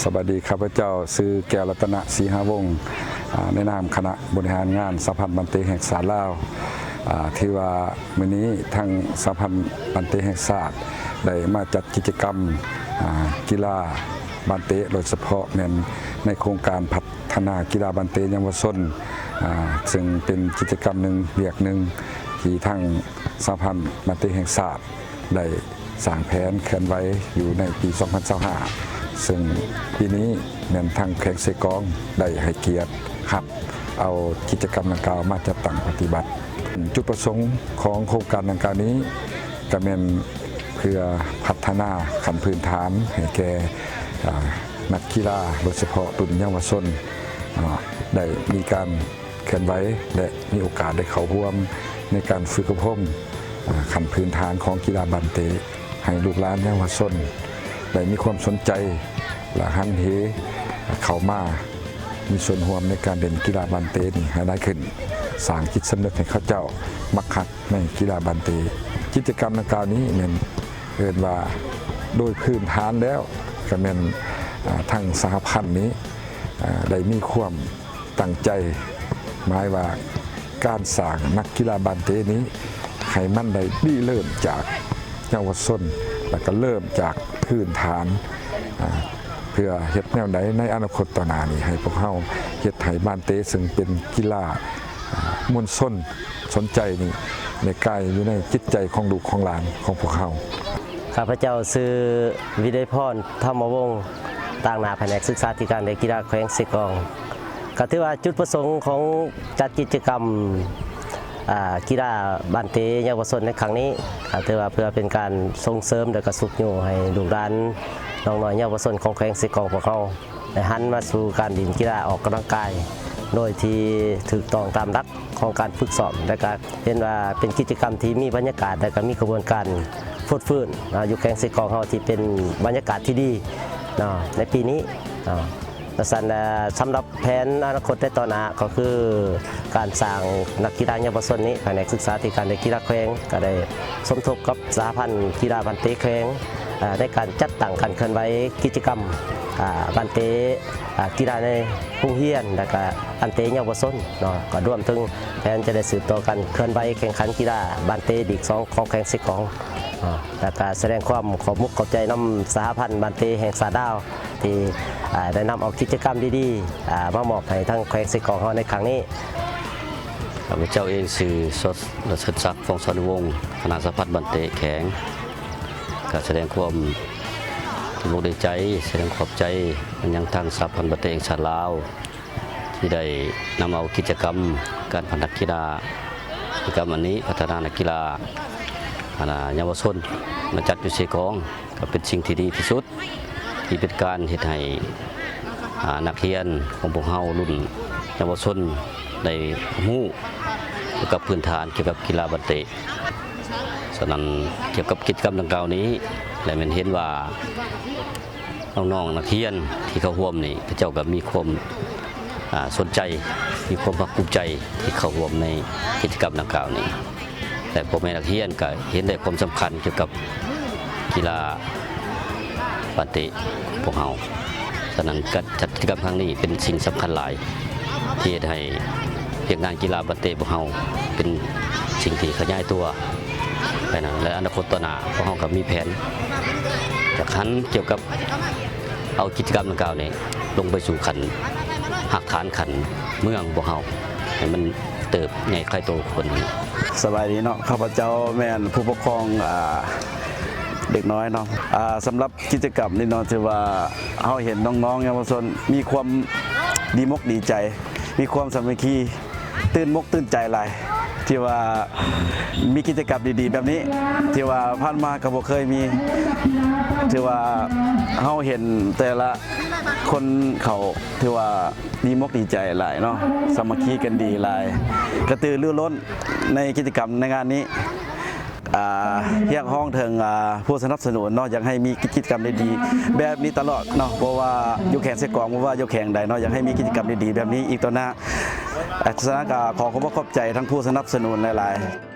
สวัสดีข้าพเจ้าซื้อแก้วรัตนศรีหาวงศ์ในนามคณะบริหารงานสหพันธ์บันเตแห่งศาสตร์ลาวที่ว่ามื้อนี้ทางสหพันธ์บันเตแห่งศาสตร์ได้มาจัดกิจกรรมกีฬาบันเตโดยเฉพาะในโครงการพัฒนากีฬาบันเตเยาวชนซึ่งเป็นกิจกรรมหนึ่งเรียกหนึ่งที่ทางสหพันธ์บันเตแห่งศาสตร์ได้สร้างแผนเขียนไว้อยู่ในปี 2025 ซึ่งปีนี้แม่นทางแขวงเซกองได้ให้เกียรติครับเอากิจกรรมดังกล่าวมาจัดตั้งปฏิบัติจุดประสงค์ของโครงการดังกล่าวนี้ก็เป็นเพื่อพัฒนาขั้นพื้นฐานให้แก่นักกีฬาโดยเฉพาะรุ่นเยาวชนได้มีการเคลื่อนไหวและมีโอกาสได้เข้าร่วมในการฝึกอบรมขั้นพื้นฐานของกีฬาบันเตให้ลูกหลานเยาวชนได้มีความสนใจและหันเหเข้ามามีส่วนร่วมในการเล่นกีฬาบันเตนี่ให้ได้ขึ้นสร้างจิตสำนึกให้เขาเจ้ามักคักในกีฬาบันเตกิจกรรมดังกล่าวนี้เป็นเรียกว่าโดยพื้นฐานแล้วก็เป็นทางสหพันธ์นี้ได้มีความตั้งใจหมายว่าการสร้างนักกีฬาบันเตนี้ให้มันได้เริ่มจากเยาวชนแล้วก็เริ่มจากพื้นฐานเพื่อเฮ็ดแนวใดในอนาคตต่อหน้านี้ให้พวกเราเฮ็ดให้บันเตซึ่งเป็นกีฬามวลชนสนใจนี่ในกายอยู่ในจิตใจของลูกของหลานของพวกเราข้าพเจ้าชื่อวิไลพรธรรมวงศ์ต่างหน้าแผนกศึกษาธิการในกีฬาแขวงเซกองก็ถือว่าจุดประสงค์ของจัดกิจกรรมกีฬาบันเตเยาวชนในครั้งนี้ถือว่าเพื่อเป็นการส่งเสริมและกระสุกอยู่ให้ลูกหลานน้องน้อยเยาวชนของแขวงเซกองพวกเขาได้หันมาสู่การเล่นกีฬาออกกำลังกายโดยที่ถูกต้องตามหลักของการฝึกซ้อมและก็เห็นว่าเป็นกิจกรรมที่มีบรรยากาศและก็มีกระบวนการฟูดฟื้นอยู่แขวงเซกองเขาที่เป็นบรรยากาศที่ดีในปีนี้สำหรับแผนอนาคตในต่อหน้าก็คือการสร้างนักกีฬาเยาวชนนี้ภายในศึกษาธิการในกีฬาแขวงก็ได้สมทบกับสหพันธ์กีฬาบันเตแขวงในการจัดตั้งการเคลื่อนไหวกิจกรรมบันเตกีฬาในโรงเรียนและก็บันเตเยาวชนก็รวมถึงแผนจะได้สืบต่อกันเคลื่อนไหวแข่งขันกีฬาบันเตลีก 2ของแขวงเซกองและก็แสดงความขอบมุกขอบใจน้ำสหพันธ์บันเตแห่งศาสตร์ลาวที่ได้นำเอากิจกรรมดีๆมามอบให้ทั้งแขวงเซกองเราในครั้งนี้ข้าพเจ้าเองสื่อสดและศึกษาฟองสอนวงศ์คณะสหพันธ์บันเตแข็งก็แสดงความดีใจแสดงขอบใจมันยังทางสหพันธ์บันเตแห่งศาสตร์ลาวที่ได้นำเอากิจกรรมการพัฒนากีฬากิจกรรมอันนี้พัฒนานักกีฬาเยาวชนมาจัดอยู่เซกองก็เป็นสิ่งที่ดีที่สุดที่เป็นการเฮ็ดให้นักเรียนของพวกเรารุ่นเยาวชนได้รู้เกี่ยวกับพื้นฐานเกี่ยวกับกีฬาบันเตฉะนั้นเกี่ยวกับกิจกรรมดังกล่าวนี้และมันเห็นว่าน้องๆนักเรียนที่เข้าร่วมนี่พระเจ้าก็มีความสนใจมีความภาคภูมิใจที่เข้าร่วมในกิจกรรมดังกล่าวนี้แต่พ่อแม่นักเรียนก็เห็นได้ความสำคัญเกี่ยวกับกีฬาบันเตพวกเราฉะนั้นการจัดกิจกรรมครั้งนี้เป็นสิ่งสำคัญหลายที่ให้เพียงงานกีฬาบันเตพวกเราเป็นสิ่งที่ขยายตัวไปนะและอนาคตต่อหน้าพวกเราก็มีแผนจากขั้นเกี่ยวกับเอากิจกรรมดังกล่าวนี้ลงไปสู่ขันหักฐานขันเมืองพวกเราให้มันเติบใหญ่ใครโตคนสบายดีเนาะข้าพเจ้าแม่นผู้ปกครองเด็กน้อยเนาะสำหรับกิจกรรมนี่เนาะถือว่าเราเห็นน้องๆเยาวชนมีความดีมกดีใจมีความสามัคคีตื่นมกตื่นใจหลายที่ว่ามีกิจกรรมดีๆแบบนี้ที่ว่าผ่านมาก็บ่เคยมีที่ว่าเราเห็นแต่ละคนเขาที่ว่าดีมกดีใจหลายเนาะสามัคคีกันดีหลายกระตือรือร้นในกิจกรรมในงานนี้เรียกห้องถึงผู้สนับสนุนเนาะอยากให้มีกิจกรรมดีๆแบบนี้ตลอดเนาะเพราะว่าอยู่แข่งเซกองเพราะว่าอยู่แข่งใดเนาะอยากให้มีกิจกรรมดีๆแบบนี้อีกต่อหน้าฉะนั้นก็ขอขอบใจทั้งผู้สนับสนุนหลายๆ